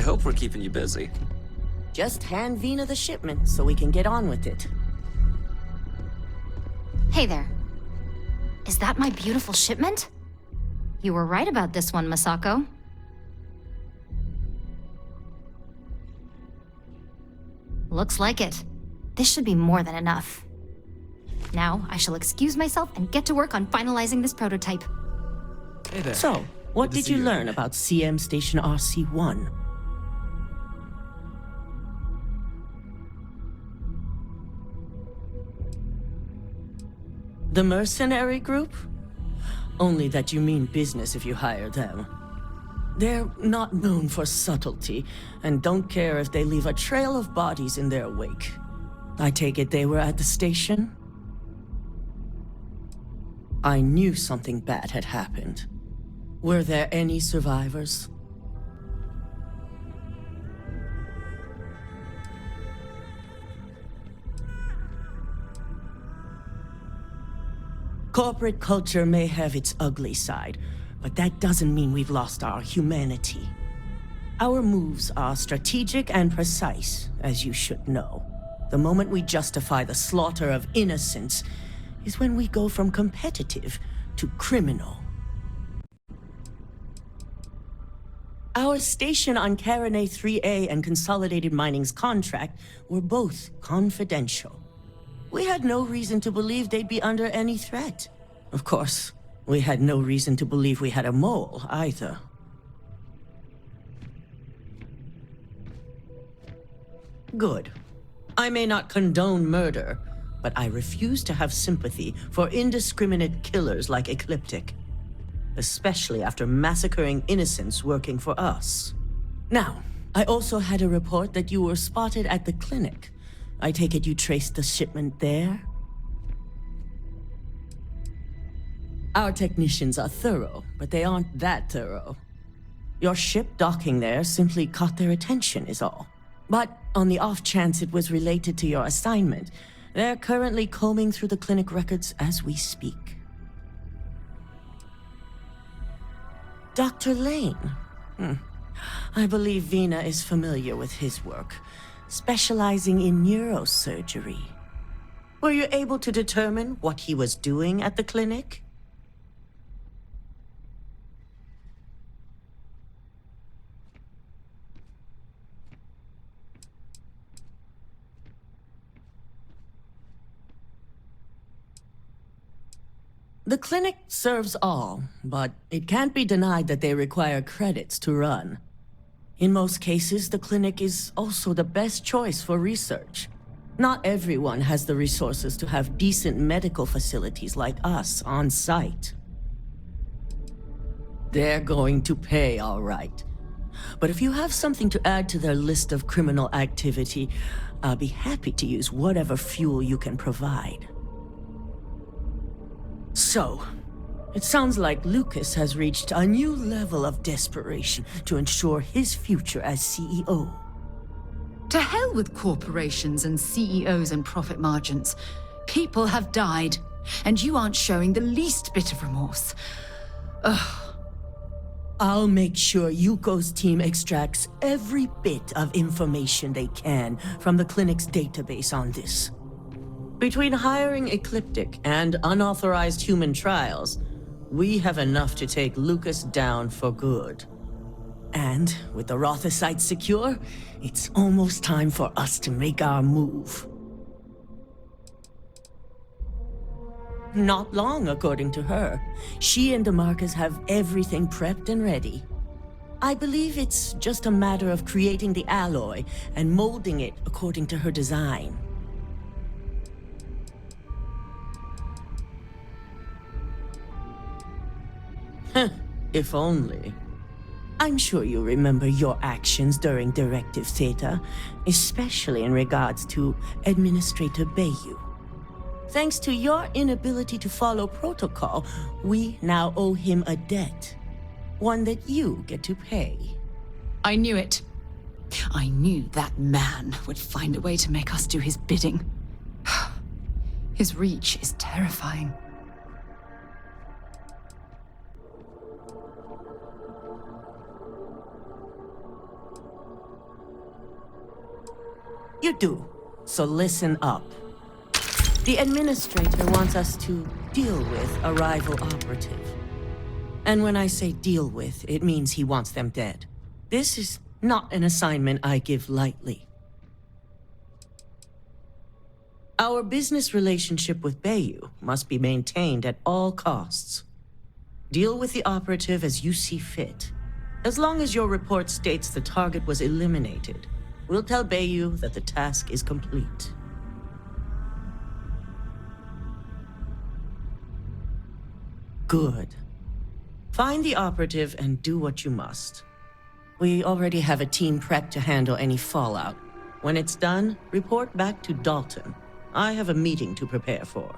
I hope we're keeping you busy. Just hand Vina the shipment so we can get on with it. Hey there. Is that my beautiful shipment? You were right about this one, Masako. Looks like it. This should be more than enough. Now, I shall excuse myself and get to work on finalizing this prototype. Hey there. So, what Good to did see you you learn again. about CM Station RC-1? The mercenary group? Only that you mean business if you hire them. They're not known for subtlety, and don't care if they leave a trail of bodies in their wake. I take it they were at the station? I knew something bad had happened. Were there any survivors? Corporate culture may have its ugly side, but that doesn't mean we've lost our humanity. Our moves are strategic and precise, as you should know. The moment we justify the slaughter of innocents is when we go from competitive to criminal. Our station on Carinae 3A and Consolidated Mining's contract were both confidential. We had no reason to believe they'd be under any threat. Of course, we had no reason to believe we had a mole, either. Good. I may not condone murder, but I refuse to have sympathy for indiscriminate killers like Ecliptic. Especially after massacring innocents working for us. Now, I also had a report that you were spotted at the clinic. I take it you traced the shipment there? Our technicians are thorough, but they aren't that thorough. Your ship docking there simply caught their attention is all. But on the off chance it was related to your assignment, they're currently combing through the clinic records as we speak. Dr. Lane. I believe Vina is familiar with his work, specializing in neurosurgery. Were you able to determine what he was doing at the clinic? The clinic serves all, but it can't be denied that they require credits to run. In most cases, the clinic is also the best choice for research. Not everyone has the resources to have decent medical facilities like us on site. They're going to pay, all right. But if you have something to add to their list of criminal activity, I'll be happy to use whatever fuel you can provide. So, it sounds like Lucas has reached a new level of desperation to ensure his future as CEO. To hell with corporations and CEOs and profit margins. People have died, and you aren't showing the least bit of remorse. Ugh. I'll make sure Yuko's team extracts every bit of information they can from the clinic's database on this. Between hiring Ecliptic and unauthorized human trials, we have enough to take Lucas down for good. And with the Rothosite secure, it's almost time for us to make our move. Not long, according to her. She and DeMarcus have everything prepped and ready. I believe it's just a matter of creating the alloy and molding it according to her design. If only. I'm sure you remember your actions during Directive Theta, especially in regards to Administrator Bayu. Thanks to your inability to follow protocol, we now owe him a debt. One that you get to pay. I knew it. I knew that man would find a way to make us do his bidding. His reach is terrifying. You do. So listen up. The administrator wants us to deal with a rival operative. And when I say deal with, it means he wants them dead. This is not an assignment I give lightly. Our business relationship with Bayou must be maintained at all costs. Deal with the operative as you see fit. As long as your report states the target was eliminated, we'll tell Bayou that the task is complete. Good. Find the operative and do what you must. We already have a team prepped to handle any fallout. When it's done, report back to Dalton. I have a meeting to prepare for.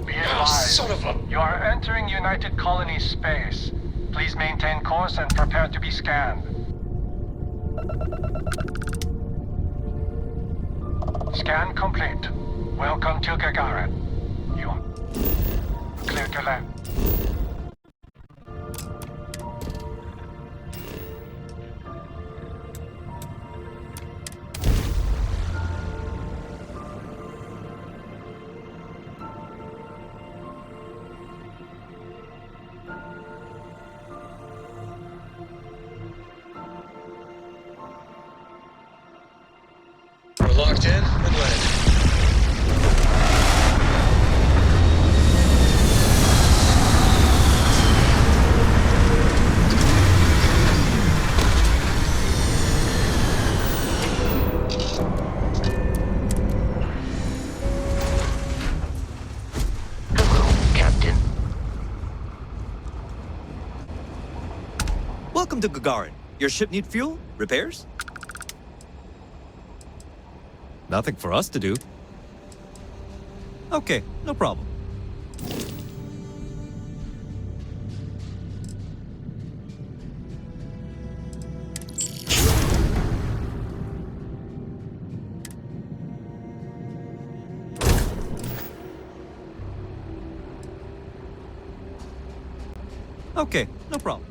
Be advised, son of a... you are entering United Colony space. Please maintain course and prepare to be scanned. Scan complete. Welcome to Gagarin. You are clear to land. We're locked in and landing. Hello, Captain. Welcome to Gagarin. Your ship need fuel? Repairs? Nothing for us to do. Okay, no problem. Okay, no problem.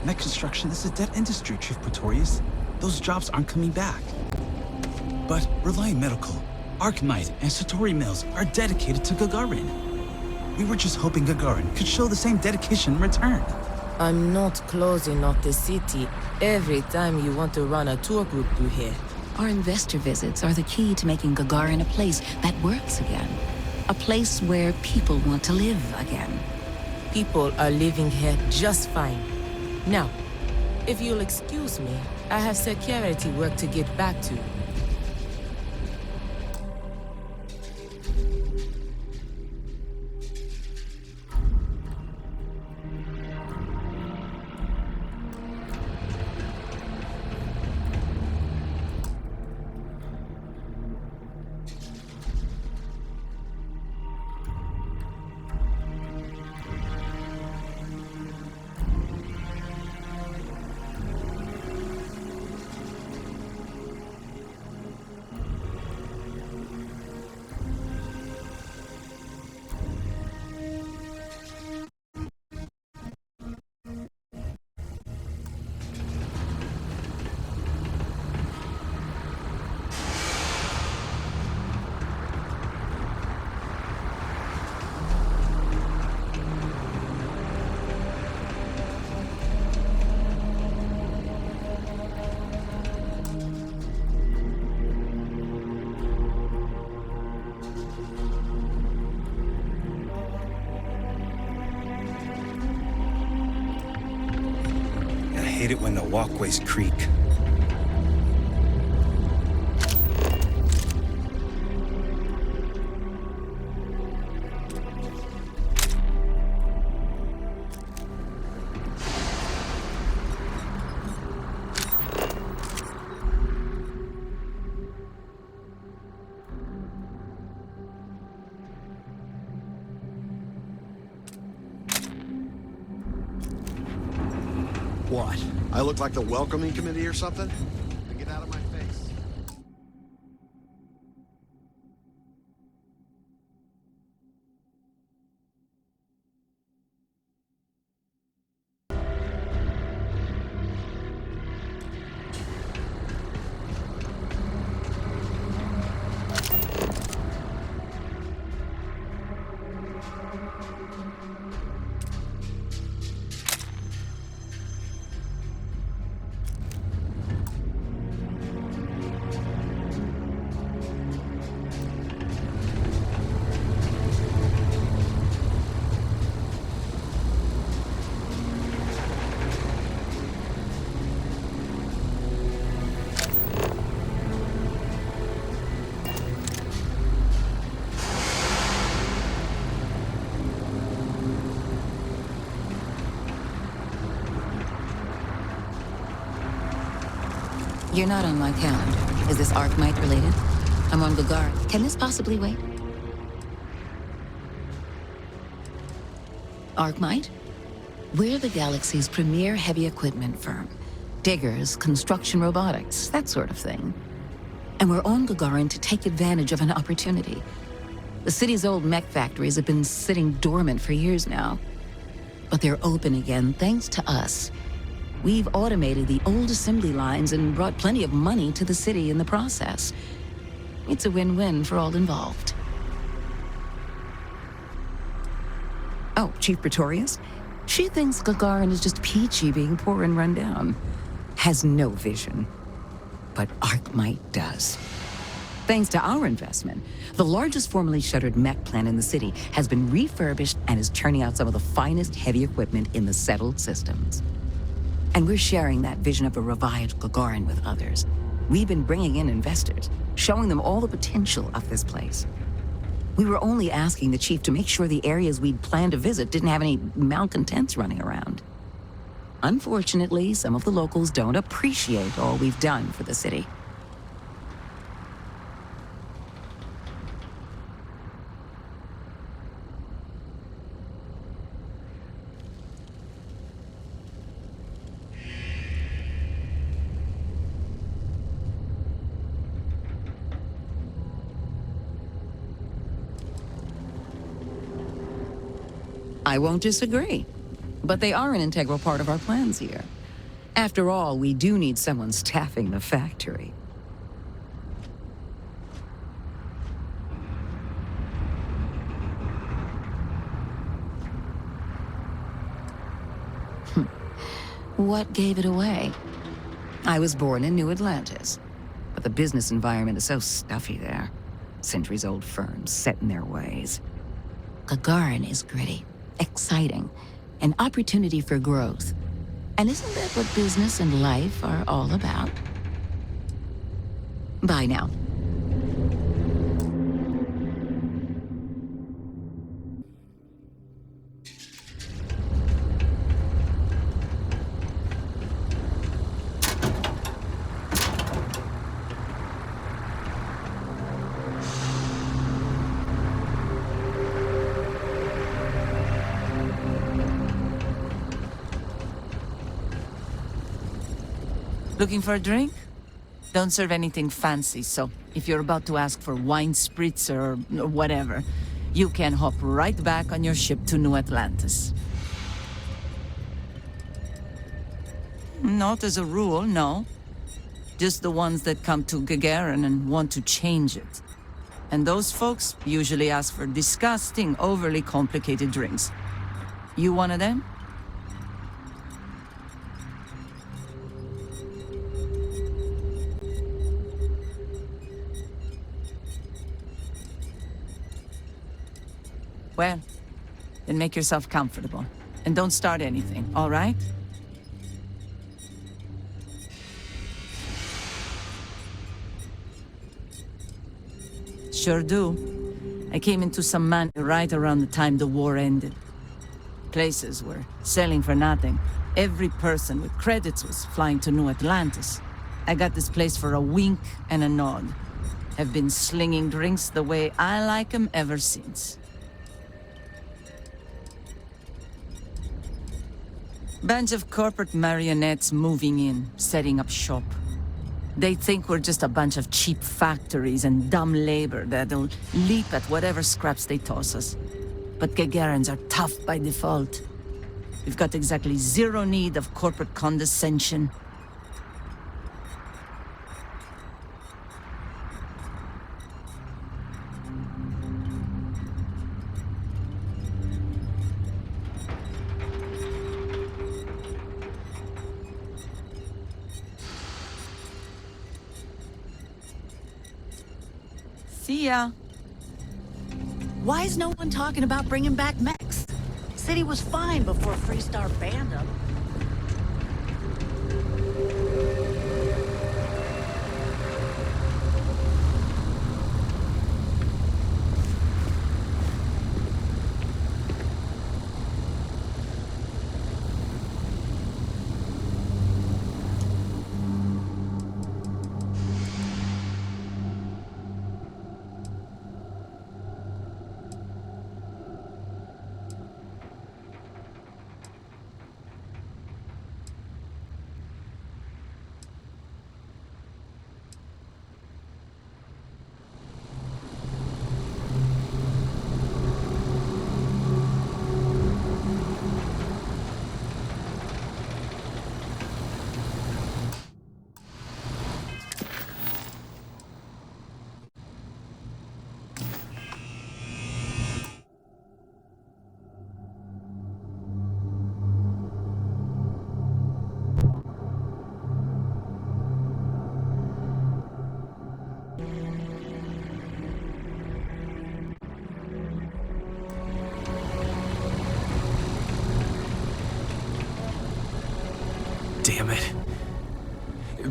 Mech construction is a dead industry, Chief Pretorius. Those jobs aren't coming back. But Reliant Medical, Arkmite, and Satori Mills are dedicated to Gagarin. We were just hoping Gagarin could show the same dedication in return. I'm not closing off the city every time you want to run a tour group through here. Our investor visits are the key to making Gagarin a place that works again. A place where people want to live again. People are living here just fine. Now, if you'll excuse me, I have security work to get back to. I hate it when the walkways creak. What? I look like the welcoming committee or something? Get out of my face. You're not on my calendar. Is this Arkmite related? I'm on Gagarin. Can this possibly wait? Arkmite? We're the galaxy's premier heavy equipment firm. Diggers, construction robotics, that sort of thing. And we're on Gagarin to take advantage of an opportunity. The city's old mech factories have been sitting dormant for years now. But they're open again thanks to us. We've automated the old assembly lines and brought plenty of money to the city in the process. It's a win-win for all involved. Oh, Chief Pretorius? She thinks Gagarin is just peachy being poor and run down. Has no vision. But Arkmite does. Thanks to our investment, the largest formerly shuttered mech plant in the city has been refurbished and is churning out some of the finest heavy equipment in the settled systems. And we're sharing that vision of a revived Gagarin with others. We've been bringing in investors, showing them all the potential of this place. We were only asking the chief to make sure the areas we'd planned to visit didn't have any malcontents running around. Unfortunately, some of the locals don't appreciate all we've done for the city. I won't disagree, but they are an integral part of our plans here. After all, we do need someone staffing the factory. What gave it away? I was born in New Atlantis, but the business environment is so stuffy there. Centuries-old firms set in their ways. Gagarin is gritty, exciting, an opportunity for growth. And isn't that what business and life are all about? Bye now. Looking for a drink? Don't serve anything fancy, so if you're about to ask for wine spritz or whatever, you can hop right back on your ship to New Atlantis. Not as a rule, no. Just the ones that come to Gagarin and want to change it. And those folks usually ask for disgusting, overly complicated drinks. You one of them? Well, then make yourself comfortable. And don't start anything, all right? Sure do. I came into some money right around the time the war ended. Places were selling for nothing. Every person with credits was flying to New Atlantis. I got this place for a wink and a nod. Have been slinging drinks the way I like 'em ever since. Bunch of corporate marionettes moving in, setting up shop. They think we're just a bunch of cheap factories and dumb labor that'll leap at whatever scraps they toss us. But Gagarins are tough by default. We've got exactly zero need of corporate condescension. See ya. Why is no one talking about bringing back mechs? City was fine before Freestar banned them. Damn it.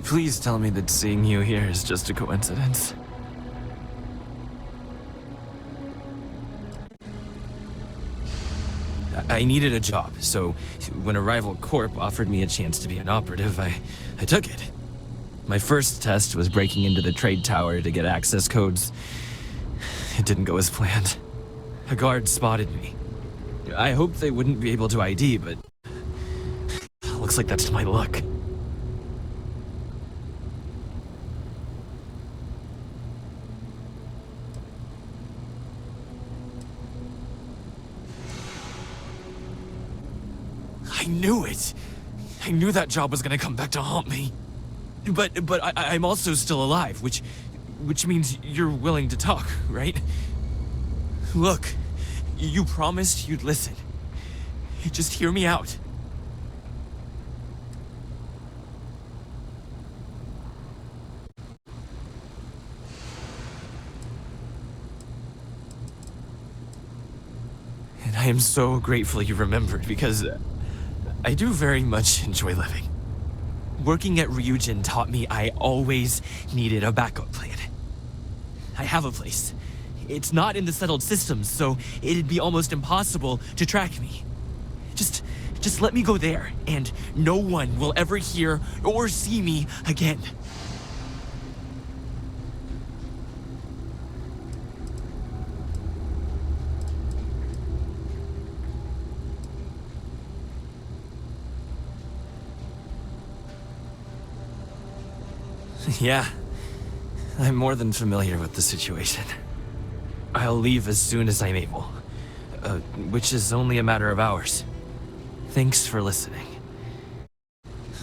Please tell me that seeing you here is just a coincidence. I needed a job, so when a rival corp offered me a chance to be an operative, I took it. My first test was breaking into the trade tower to get access codes. It didn't go as planned. A guard spotted me. I hoped they wouldn't be able to ID, but looks like that's my luck. I knew it! I knew that job was gonna come back to haunt me. But I'm also still alive, which means you're willing to talk, right? Look, you promised you'd listen. Just hear me out. And I am so grateful you remembered, because I do very much enjoy living. Working at Ryujin taught me I always needed a backup plan. I have a place. It's not in the settled systems, so it'd be almost impossible to track me. Just let me go there, and no one will ever hear or see me again. Yeah, I'm more than familiar with the situation. I'll leave as soon as I'm able, which is only a matter of hours. Thanks for listening.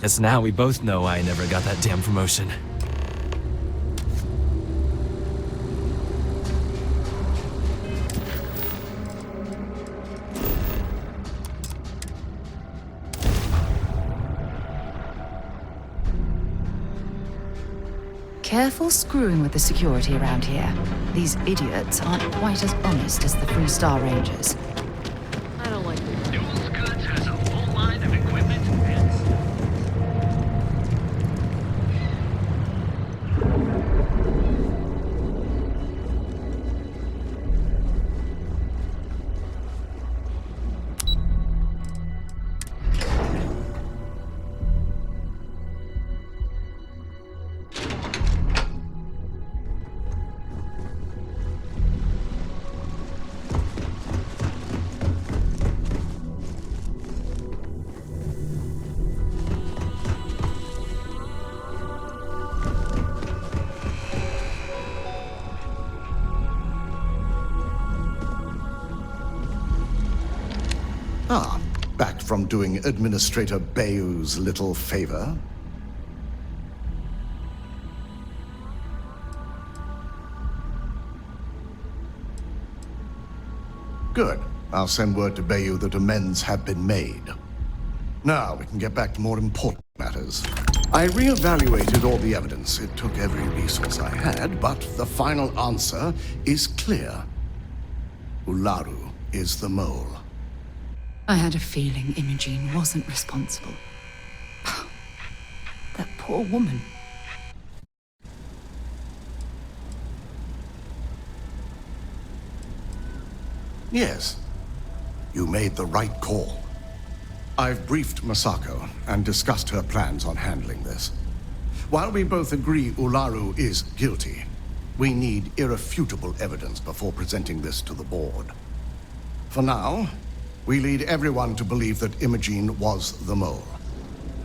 As now we both know I never got that damn promotion. Careful screwing with the security around here. These idiots aren't quite as honest as the Freestar Rangers. I don't like this. Dual Scud has a full line of equipment and... Ah, back from doing Administrator Bayou's little favor. Good. I'll send word to Bayou that amends have been made. Now we can get back to more important matters. I reevaluated all the evidence. It took every resource I had, but the final answer is clear. Ularu is the mole. I had a feeling Imogene wasn't responsible. That poor woman. Yes, you made the right call. I've briefed Masako and discussed her plans on handling this. While we both agree Ularu is guilty, we need irrefutable evidence before presenting this to the board. For now, we lead everyone to believe that Imogene was the mole,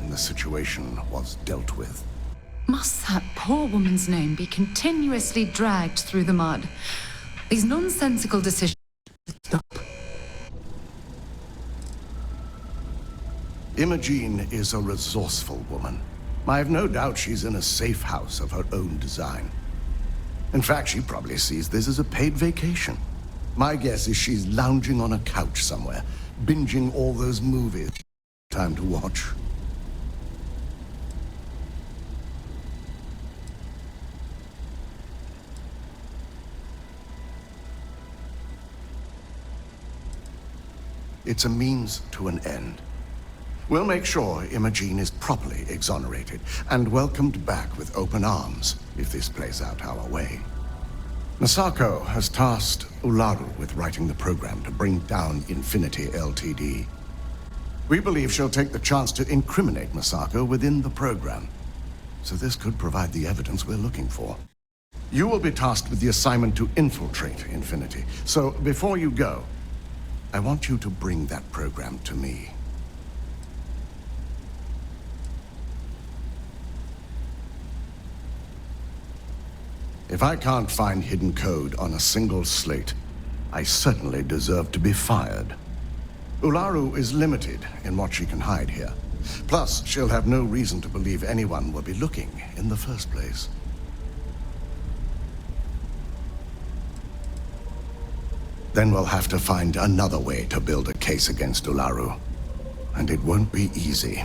and the situation was dealt with. Must that poor woman's name be continuously dragged through the mud? These nonsensical decisions stop. Imogene is a resourceful woman. I have no doubt she's in a safe house of her own design. In fact, she probably sees this as a paid vacation. My guess is she's lounging on a couch somewhere, binging all those movies. Time to watch. It's a means to an end. We'll make sure Imogene is properly exonerated and welcomed back with open arms if this plays out our way. Masako has tasked Ularu with writing the program to bring down Infinity Ltd. We believe she'll take the chance to incriminate Masako within the program, so this could provide the evidence we're looking for. You will be tasked with the assignment to infiltrate Infinity, so before you go, I want you to bring that program to me. If I can't find hidden code on a single slate, I certainly deserve to be fired. Ularu is limited in what she can hide here, Plus, she'll have no reason to believe anyone will be looking in the first place. Then we'll have to find another way to build a case against Ularu. And it won't be easy.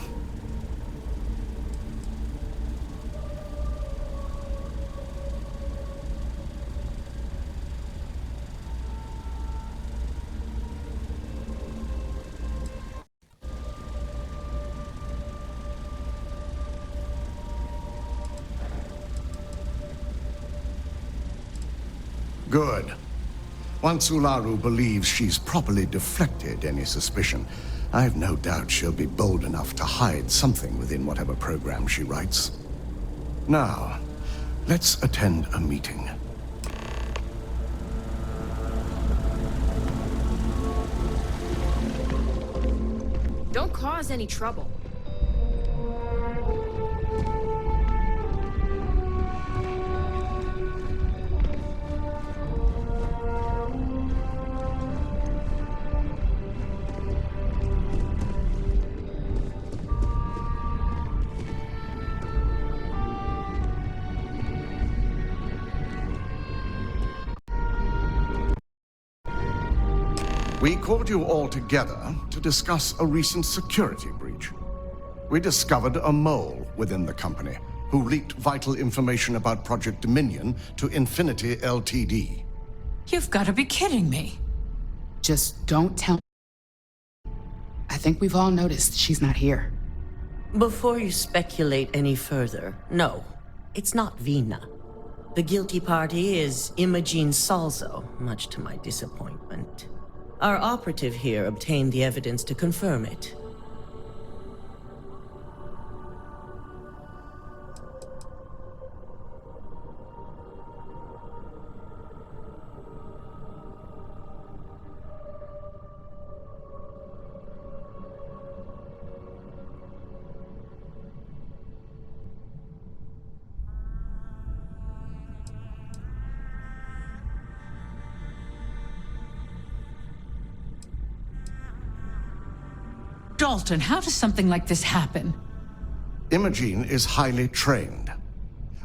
Good. Once Ularu believes she's properly deflected any suspicion, I've no doubt she'll be bold enough to hide something within whatever program she writes. Now, let's attend a meeting. Don't cause any trouble. We called you all together to discuss a recent security breach. We discovered a mole within the company who leaked vital information about Project Dominion to Infinity Ltd. You've got to be kidding me. Just don't tell. I think we've all noticed she's not here. Before you speculate any further, no, it's not Vina. The guilty party is Imogene Salzo, much to my disappointment. Our operative here obtained the evidence to confirm it. Dalton, how does something like this happen? Imogene is highly trained.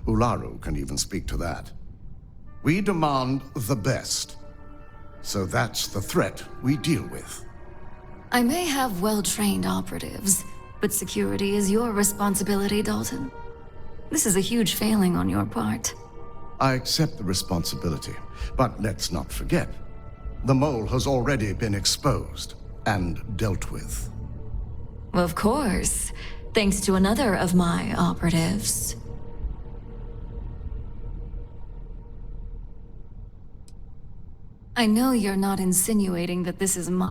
Ularu can even speak to that. We demand the best. So that's the threat we deal with. I may have well-trained operatives, but security is your responsibility, Dalton. This is a huge failing on your part. I accept the responsibility, but let's not forget, the mole has already been exposed and dealt with. Of course, thanks to another of my operatives. I know you're not insinuating that this is my...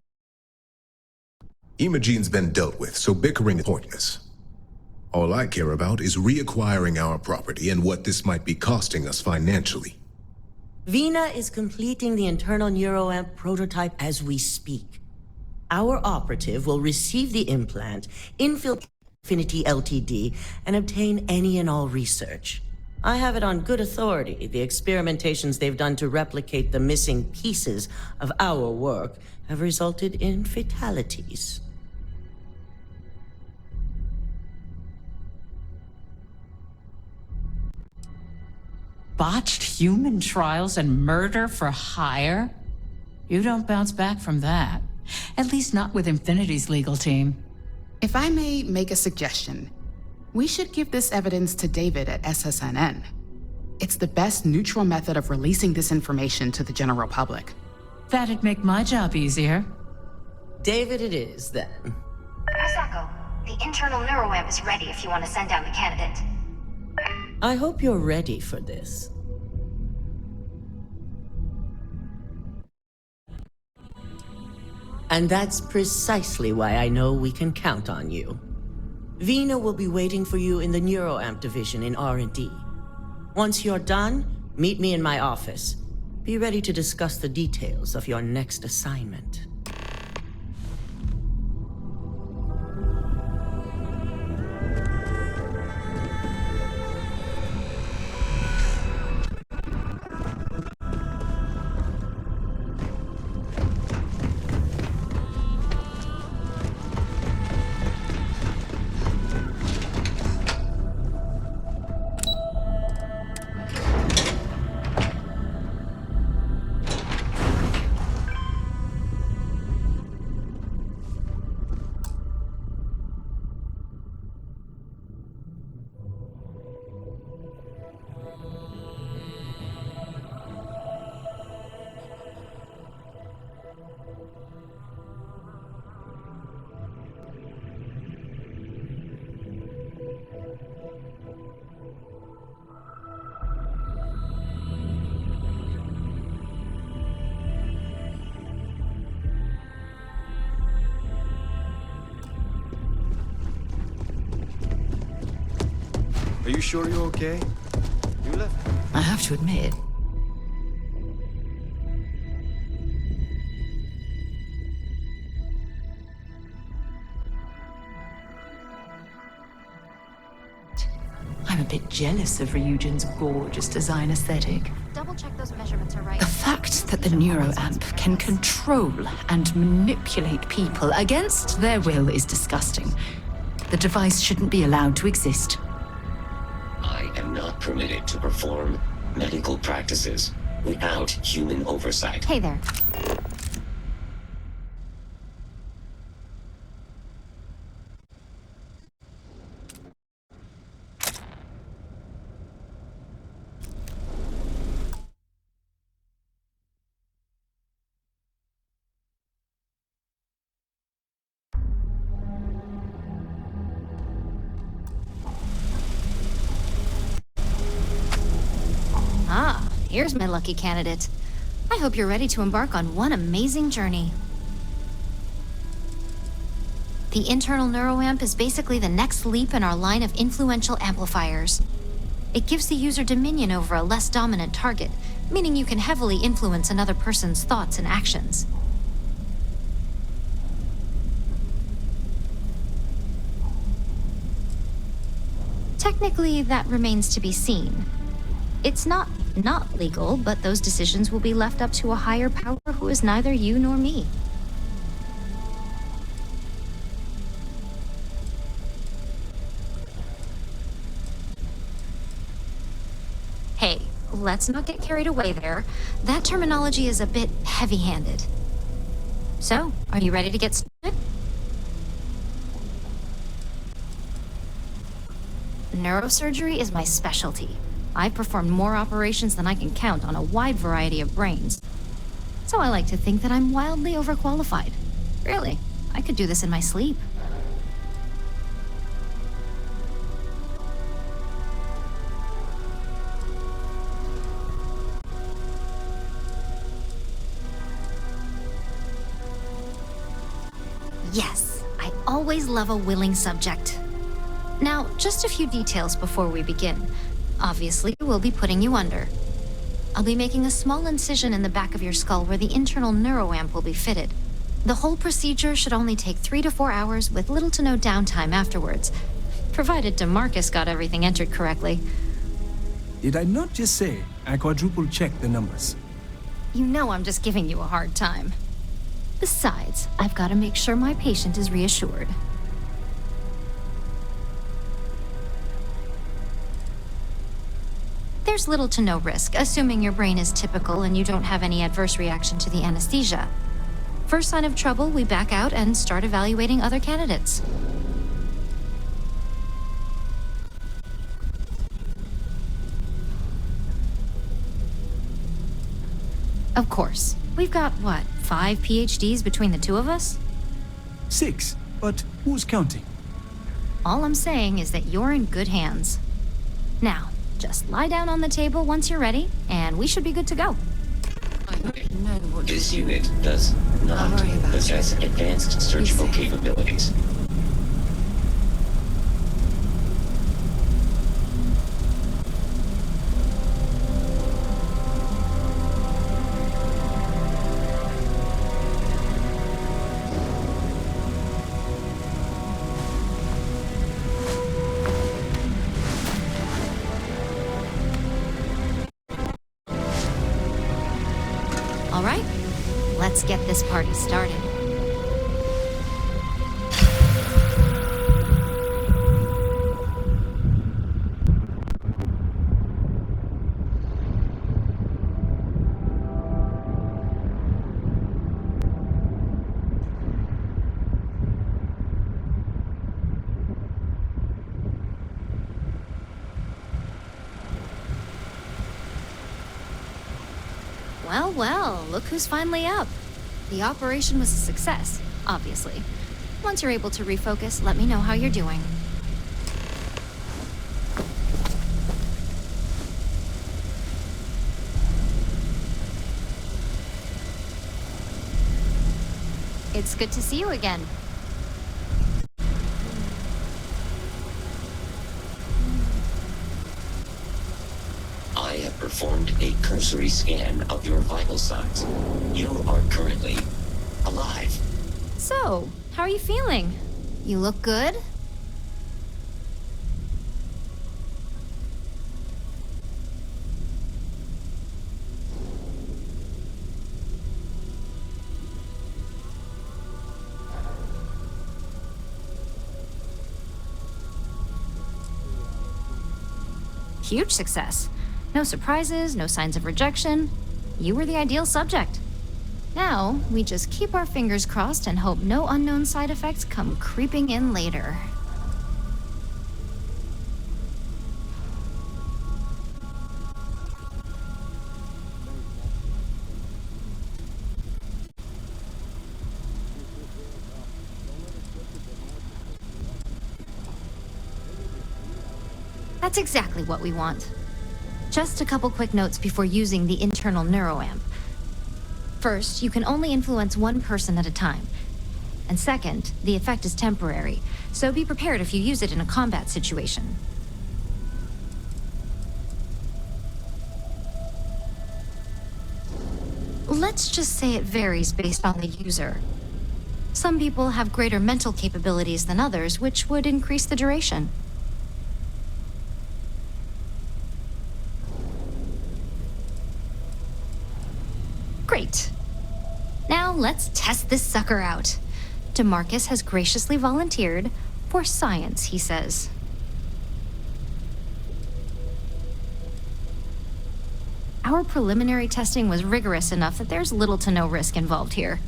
Imogene's been dealt with, so bickering is pointless. All I care about is reacquiring our property and what this might be costing us financially. Vina is completing the internal neuroamp prototype as we speak. Our operative will receive the implant, infiltrate Infinity Ltd, and obtain any and all research. I have it on good authority. The experimentations they've done to replicate the missing pieces of our work have resulted in fatalities. Botched human trials and murder for hire? You don't bounce back from that. At least not with Infinity's legal team. If I may make a suggestion, we should give this evidence to David at SSNN. It's the best neutral method of releasing this information to the general public. That'd make my job easier. David it is, then. Masako, the internal neuroamp is ready if you want to send down the candidate. I hope you're ready for this. And that's precisely why I know we can count on you. Vina will be waiting for you in the neuroamp division in R&D. Once you're done, meet me in my office. Be ready to discuss the details of your next assignment. Are you sure you're okay? You left. I have to admit, I'm a bit jealous of Ryujin's gorgeous design aesthetic. Double check those measurements are right. The fact that the neuroamp can control and manipulate people against their will is disgusting. The device shouldn't be allowed to exist. I am not permitted to perform medical practices without human oversight. Hey there. Ah, here's my lucky candidate. I hope you're ready to embark on one amazing journey. The internal neuroamp is basically the next leap in our line of influential amplifiers. It gives the user dominion over a less dominant target, meaning you can heavily influence another person's thoughts and actions. Technically, that remains to be seen. It's not legal, but those decisions will be left up to a higher power who is neither you nor me. Hey, let's not get carried away there. That terminology is a bit heavy-handed. So, are you ready to get started? Neurosurgery is my specialty. I've performed more operations than I can count on a wide variety of brains. So I like to think that I'm wildly overqualified. Really, I could do this in my sleep. Yes, I always love a willing subject. Now, just a few details before we begin. Obviously, we'll be putting you under. I'll be making a small incision in the back of your skull where the internal neuroamp will be fitted. The whole procedure should only take 3 to 4 hours with little to no downtime afterwards, provided DeMarcus got everything entered correctly. Did I not just say I quadruple-checked the numbers? You know I'm just giving you a hard time. Besides, I've got to make sure my patient is reassured. There's little to no risk, assuming your brain is typical and you don't have any adverse reaction to the anesthesia. First sign of trouble, we back out and start evaluating other candidates. Of course. We've got, what, 5 PhDs between the two of us? 6, but who's counting? All I'm saying is that you're in good hands. Now, just lie down on the table once you're ready, and we should be good to go. This unit does not possess advanced surgical capabilities. All right, let's get this party started. Well, well, look who's finally up. The operation was a success, obviously. Once you're able to refocus, let me know how you're doing. It's good to see you again. I have performed a cursory scan of your vital signs. You are currently alive. So, how are you feeling? You look good? Huge success. No surprises, no signs of rejection. You were the ideal subject. Now, we just keep our fingers crossed and hope no unknown side effects come creeping in later. That's exactly what we want. Just a couple quick notes before using the internal neuroamp. First, you can only influence one person at a time. And second, the effect is temporary, so be prepared if you use it in a combat situation. Let's just say it varies based on the user. Some people have greater mental capabilities than others, which would increase the duration. Great. Now let's test this sucker out. DeMarcus has graciously volunteered for science, he says. Our preliminary testing was rigorous enough that there's little to no risk involved here.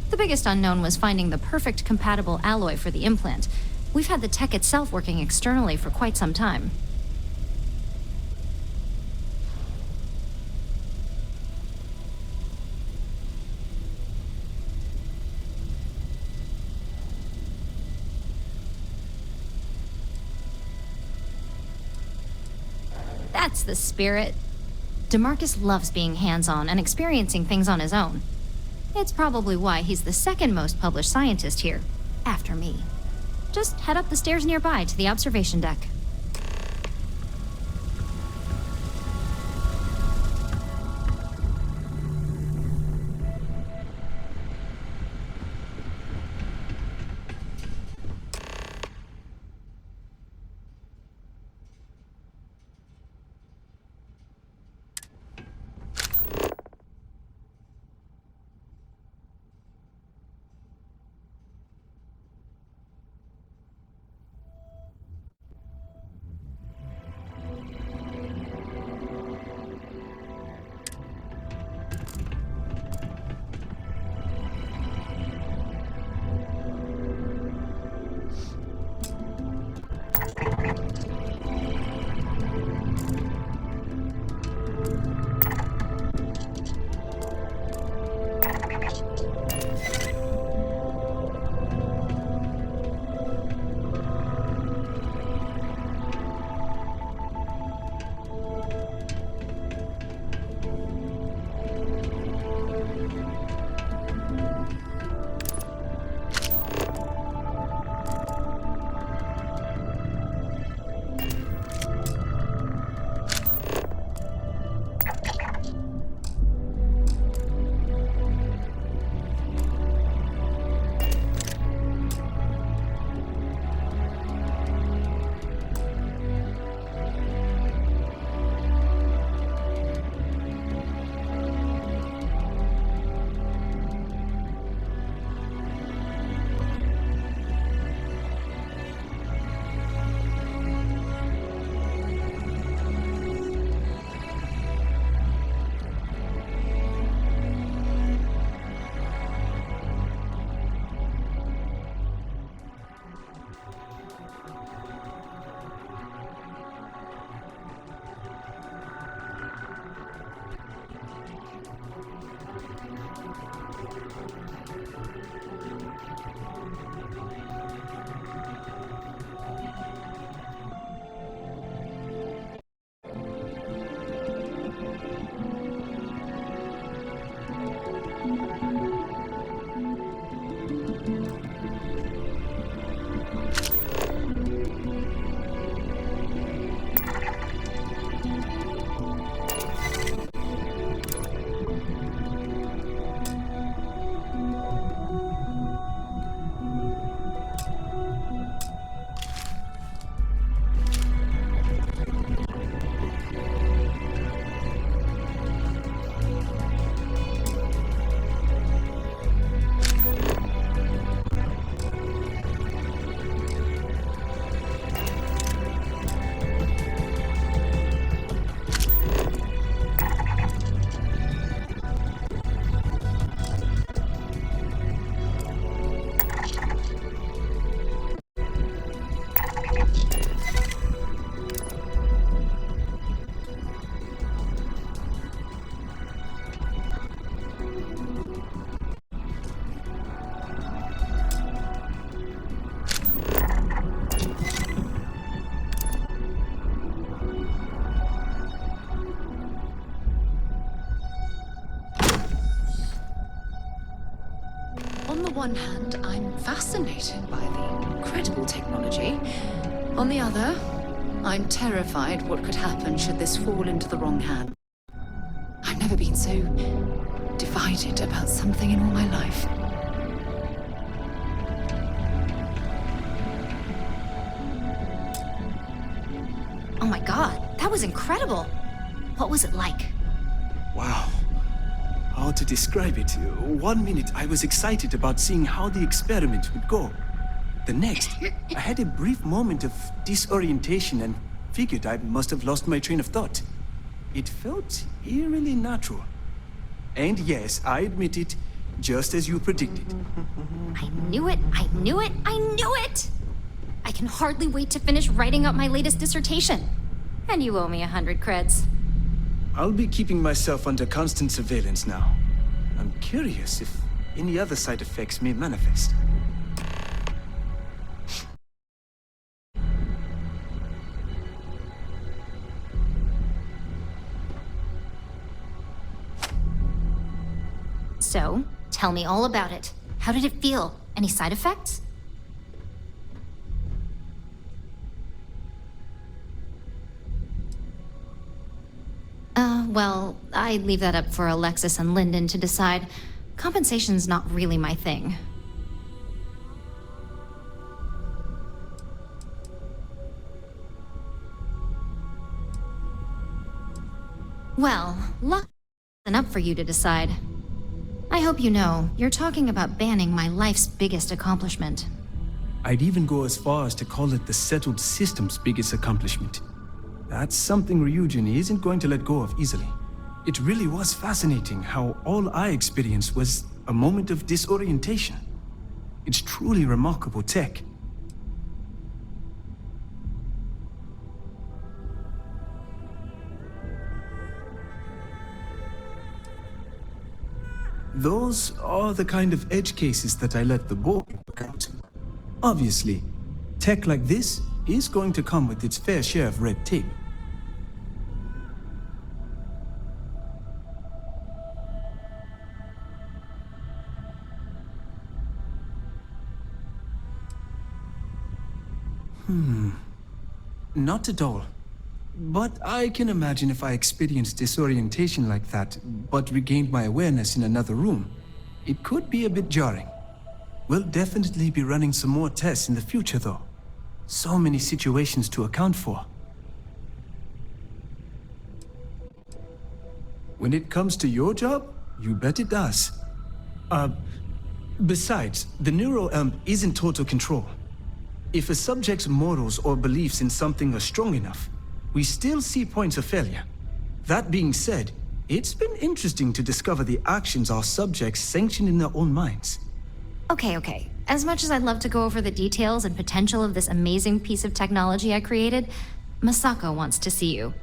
The biggest unknown was finding the perfect compatible alloy for the implant. We've had the tech itself working externally for quite some time. That's the spirit. DeMarcus loves being hands-on and experiencing things on his own. It's probably why he's the second most published scientist here, after me. Just head up the stairs nearby to the observation deck. one hand, I'm fascinated by the incredible technology. On the other, I'm terrified what could happen should this fall into the wrong hand. I've never been so divided about something in all my life. Oh my god, that was incredible. What was it like? Wow. How to describe it? 1 minute I was excited about seeing how the experiment would go. The next, I had a brief moment of disorientation and figured I must have lost my train of thought. It felt eerily natural. And yes, I admit it, just as you predicted. I knew it, I knew it, I knew it! I can hardly wait to finish writing up my latest dissertation. And you owe me 100 creds. I'll be keeping myself under constant surveillance now. I'm curious if any other side effects may manifest. So, tell me all about it. How did it feel? Any side effects? Well, I'd leave that up for Alexis and Lyndon to decide. Compensation's not really my thing. Well, luck isn't up for you to decide. I hope you know, you're talking about banning my life's biggest accomplishment. I'd even go as far as to call it the settled system's biggest accomplishment. That's something Ryujin isn't going to let go of easily. It really was fascinating how all I experienced was a moment of disorientation. It's truly remarkable tech. Those are the kind of edge cases that I let the board out. Obviously, tech like this is going to come with its fair share of red tape. Not at all. But I can imagine if I experienced disorientation like that, but regained my awareness in another room, it could be a bit jarring. We'll definitely be running some more tests in the future, though. So many situations to account for. When it comes to your job, you bet it does. Besides, the neuroamp isn't total control. If a subject's morals or beliefs in something are strong enough, we still see points of failure. That being said, it's been interesting to discover the actions our subjects sanction in their own minds. Okay. As much as I'd love to go over the details and potential of this amazing piece of technology I created, Masako wants to see you.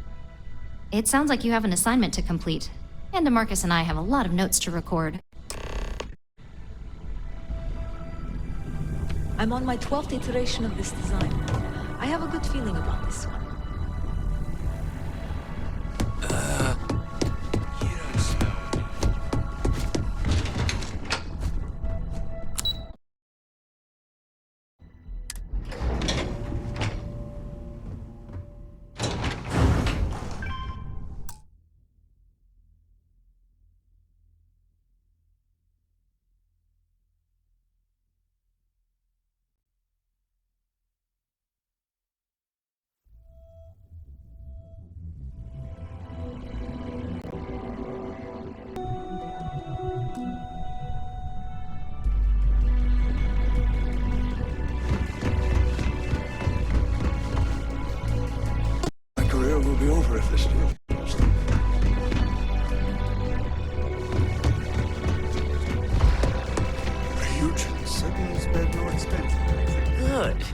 It sounds like you have an assignment to complete, and DeMarcus and I have a lot of notes to record. I'm on my 12th iteration of this design. I have a good feeling about this one.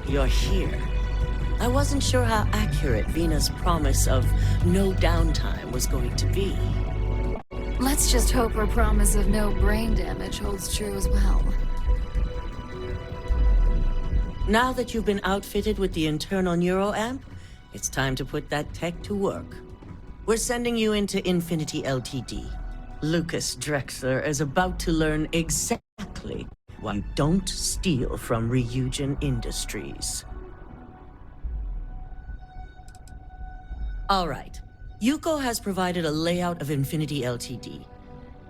You're here. I wasn't sure how accurate Vina's promise of no downtime was going to be. Let's just hope her promise of no brain damage holds true as well. Now that you've been outfitted with the internal neuroamp, it's time to put that tech to work. We're sending you into Infinity Ltd. Lucas Drexler is about to learn exactly while you don't steal from Ryujin Industries. All right. Yuko has provided a layout of Infinity Ltd.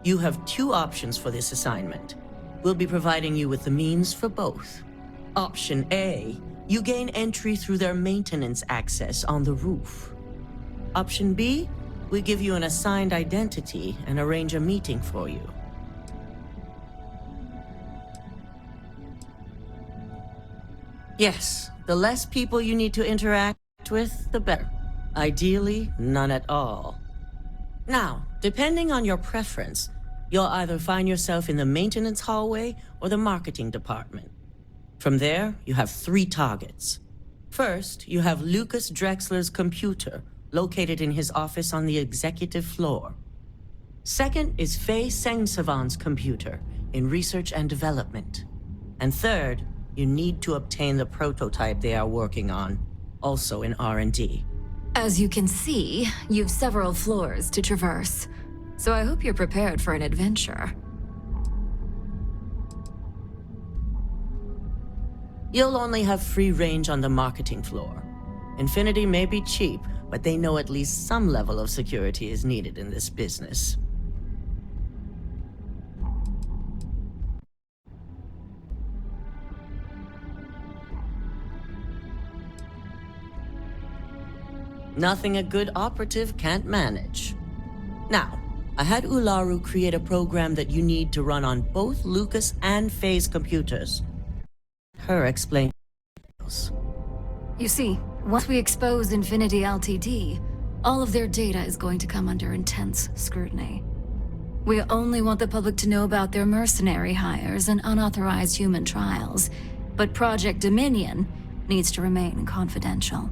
You have two options for this assignment. We'll be providing you with the means for both. Option A, you gain entry through their maintenance access on the roof. Option B, we give you an assigned identity and arrange a meeting for you. Yes, the less people you need to interact with, the better. Ideally, none at all. Now, depending on your preference, you'll either find yourself in the maintenance hallway or the marketing department. From there, you have 3 targets. First, you have Lucas Drexler's computer, located in his office on the executive floor. Second is Faye Sengsavon's computer, in research and development. And third, you need to obtain the prototype they are working on, also in R&D. As you can see, you've several floors to traverse, so I hope you're prepared for an adventure. You'll only have free range on the marketing floor. Infinity may be cheap, but they know at least some level of security is needed in this business. Nothing a good operative can't manage. Now, I had Ularu create a program that you need to run on both Lucas and Faye's computers. Her explain. You see, once we expose Infinity Ltd, all of their data is going to come under intense scrutiny. We only want the public to know about their mercenary hires and unauthorized human trials, but Project Dominion needs to remain confidential.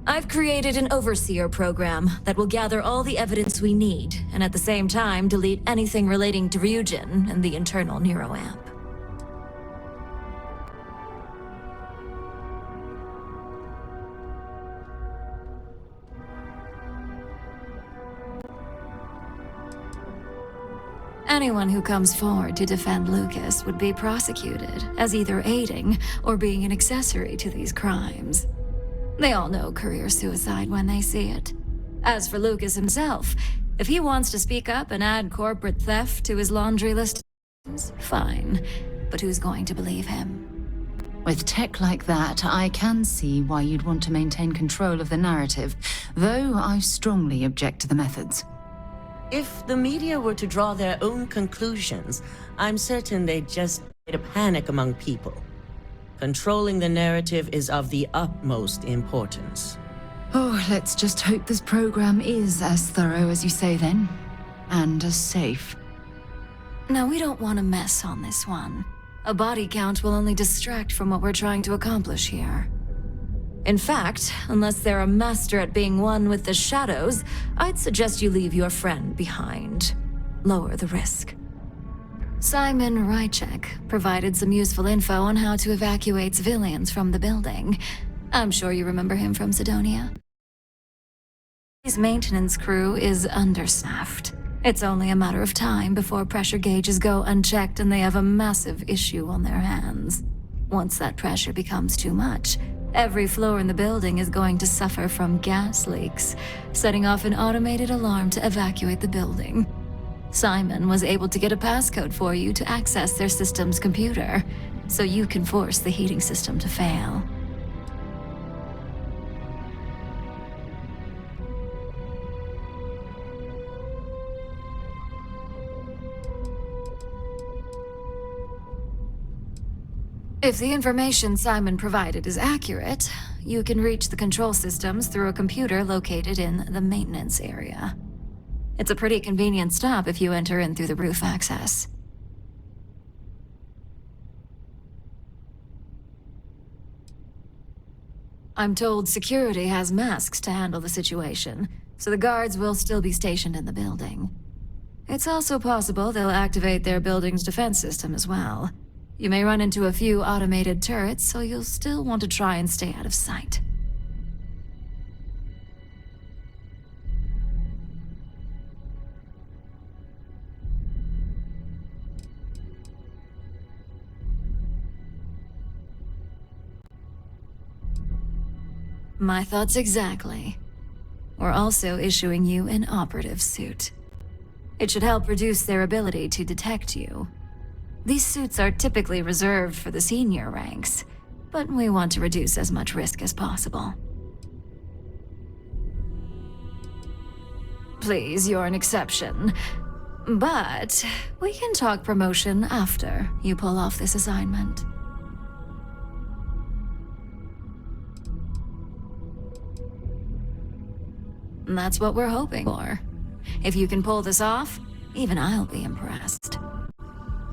I've created an overseer program that will gather all the evidence we need, and at the same time delete anything relating to Ryujin and the internal neuroamp. Anyone who comes forward to defend Lucas would be prosecuted as either aiding or being an accessory to these crimes. They all know career suicide when they see it. As for Lucas himself, if he wants to speak up and add corporate theft to his laundry list, fine. But who's going to believe him? With tech like that, I can see why you'd want to maintain control of the narrative, though I strongly object to the methods. If the media were to draw their own conclusions, I'm certain they'd just create a panic among people. Controlling the narrative is of the utmost importance. Oh, let's just hope this program is as thorough as you say then, and as safe. No, we don't want to mess on this one. A body count will only distract from what we're trying to accomplish here. In fact, unless they're a master at being one with the shadows, I'd suggest you leave your friend behind. Lower the risk. Simon Rychek provided some useful info on how to evacuate civilians from the building. I'm sure you remember him from Sidonia. His maintenance crew is understaffed. It's only a matter of time before pressure gauges go unchecked and they have a massive issue on their hands. Once that pressure becomes too much, every floor in the building is going to suffer from gas leaks, setting off an automated alarm to evacuate the building. Simon was able to get a passcode for you to access their system's computer, so you can force the heating system to fail. If the information Simon provided is accurate, you can reach the control systems through a computer located in the maintenance area. It's a pretty convenient stop if you enter in through the roof access. I'm told security has masks to handle the situation, so the guards will still be stationed in the building. It's also possible they'll activate their building's defense system as well. You may run into a few automated turrets, so you'll still want to try and stay out of sight. My thoughts exactly. We're also issuing you an operative suit. It should help reduce their ability to detect you. These suits are typically reserved for the senior ranks, but we want to reduce as much risk as possible. Please, you're an exception. But we can talk promotion after you pull off this assignment. That's what we're hoping for. If you can pull this off, even I'll be impressed.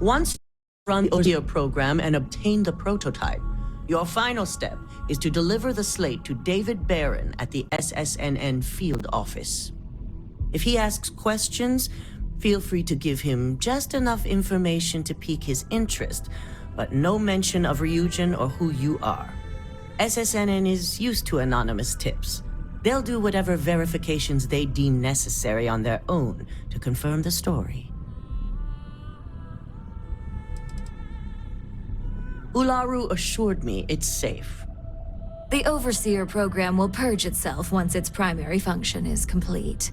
Once you run the audio program and obtain the prototype, your final step is to deliver the slate to David Barron at the SSNN field office. If he asks questions, feel free to give him just enough information to pique his interest, but no mention of Ryujin or who you are. SSNN is used to anonymous tips. They'll do whatever verifications they deem necessary on their own to confirm the story. Ularu assured me it's safe. The Overseer program will purge itself once its primary function is complete.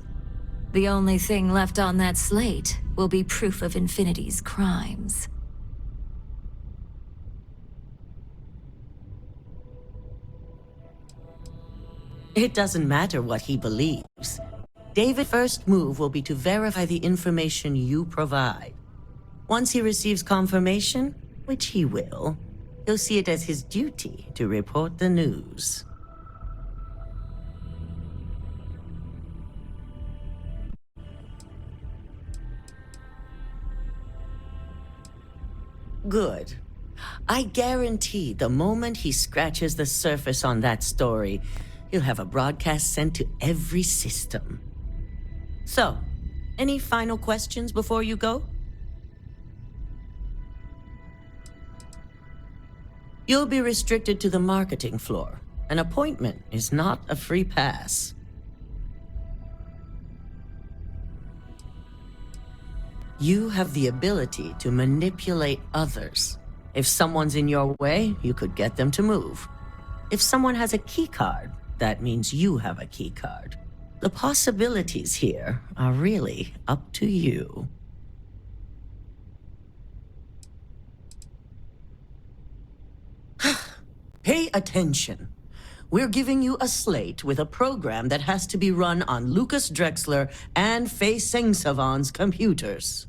The only thing left on that slate will be proof of Infinity's crimes. It doesn't matter what he believes. David's first move will be to verify the information you provide. Once he receives confirmation, which he will, he'll see it as his duty to report the news. Good. I guarantee the moment he scratches the surface on that story, he'll have a broadcast sent to every system. So, any final questions before you go? You'll be restricted to the marketing floor. An appointment is not a free pass. You have the ability to manipulate others. If someone's in your way, you could get them to move. If someone has a keycard, that means you have a keycard. The possibilities here are really up to you. Pay attention. We're giving you a slate with a program that has to be run on Lucas Drexler and Fei Sengsavan's computers.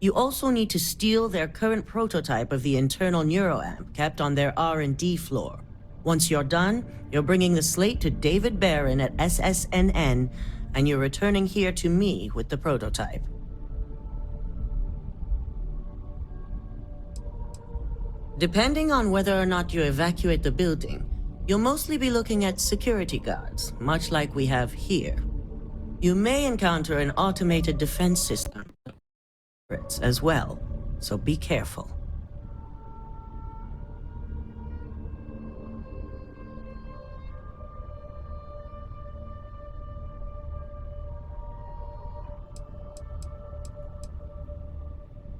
You also need to steal their current prototype of the internal neuroamp kept on their R&D floor. Once you're done, you're bringing the slate to David Barron at SSNN, and you're returning here to me with the prototype. Depending on whether or not you evacuate the building, you'll mostly be looking at security guards, much like we have here. You may encounter an automated defense system as well, so be careful.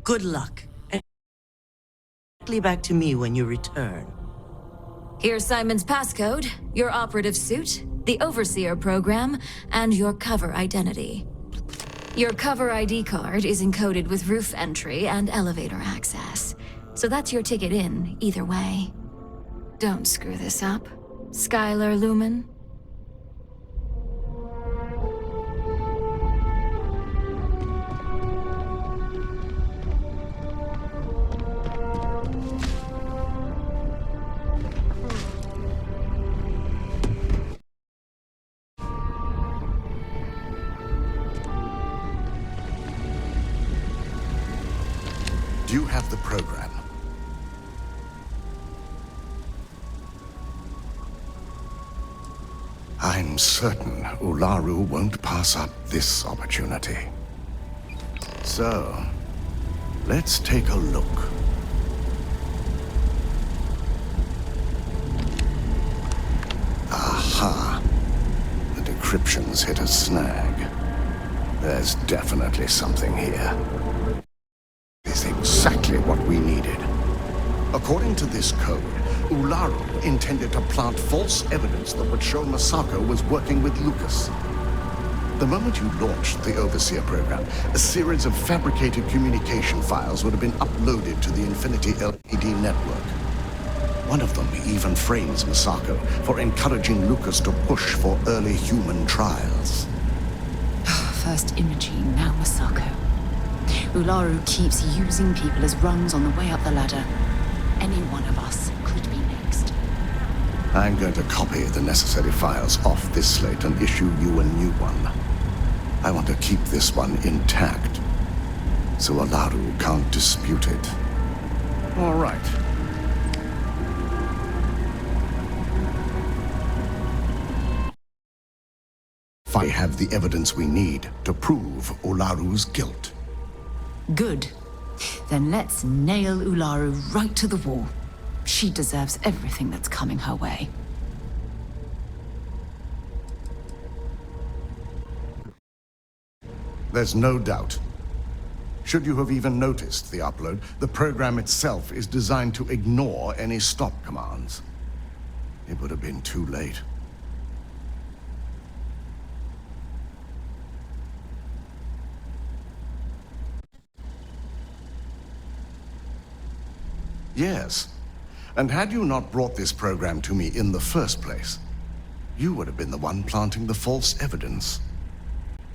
Good luck, and back to me when you return. Here's Simon's passcode, your operative suit, the Overseer program, and your cover identity. Your cover ID card is encoded with roof entry and elevator access, so that's your ticket in, either way. Don't screw this up, Skylar Lumen. Do you have the program? I'm certain Ularu won't pass up this opportunity. So, let's take a look. Aha! The decryption's hit a snag. There's definitely something here. Is exactly what we needed. According to this code, Ularu intended to plant false evidence that would show Masako was working with Lucas. The moment you launched the Overseer program, a series of fabricated communication files would have been uploaded to the Infinity LED network. One of them even frames Masako for encouraging Lucas to push for early human trials. First Imogene, now Masako. Ularu keeps using people as rungs on the way up the ladder. Any one of us could be next. I'm going to copy the necessary files off this slate and issue you a new one. I want to keep this one intact, so Ularu can't dispute it. All right. I have the evidence we need to prove Ularu's guilt. Good. Then let's nail Ularu right to the wall. She deserves everything that's coming her way. There's no doubt. Should you have even noticed the upload, the program itself is designed to ignore any stop commands. It would have been too late. Yes. And had you not brought this program to me in the first place, you would have been the one planting the false evidence.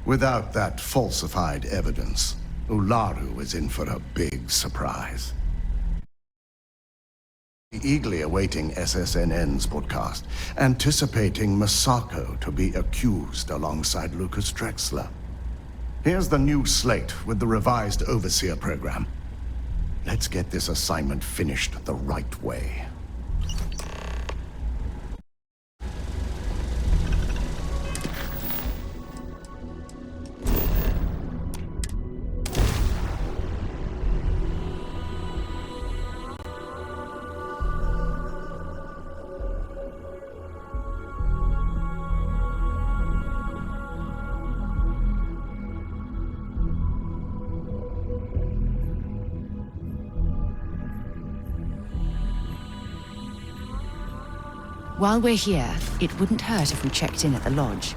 Without that falsified evidence, Ularu is in for a big surprise. Eagerly awaiting SSNN's podcast, anticipating Masako to be accused alongside Lucas Drexler. Here's the new slate with the revised Overseer program. Let's get this assignment finished the right way. While we're here, it wouldn't hurt if we checked in at the lodge.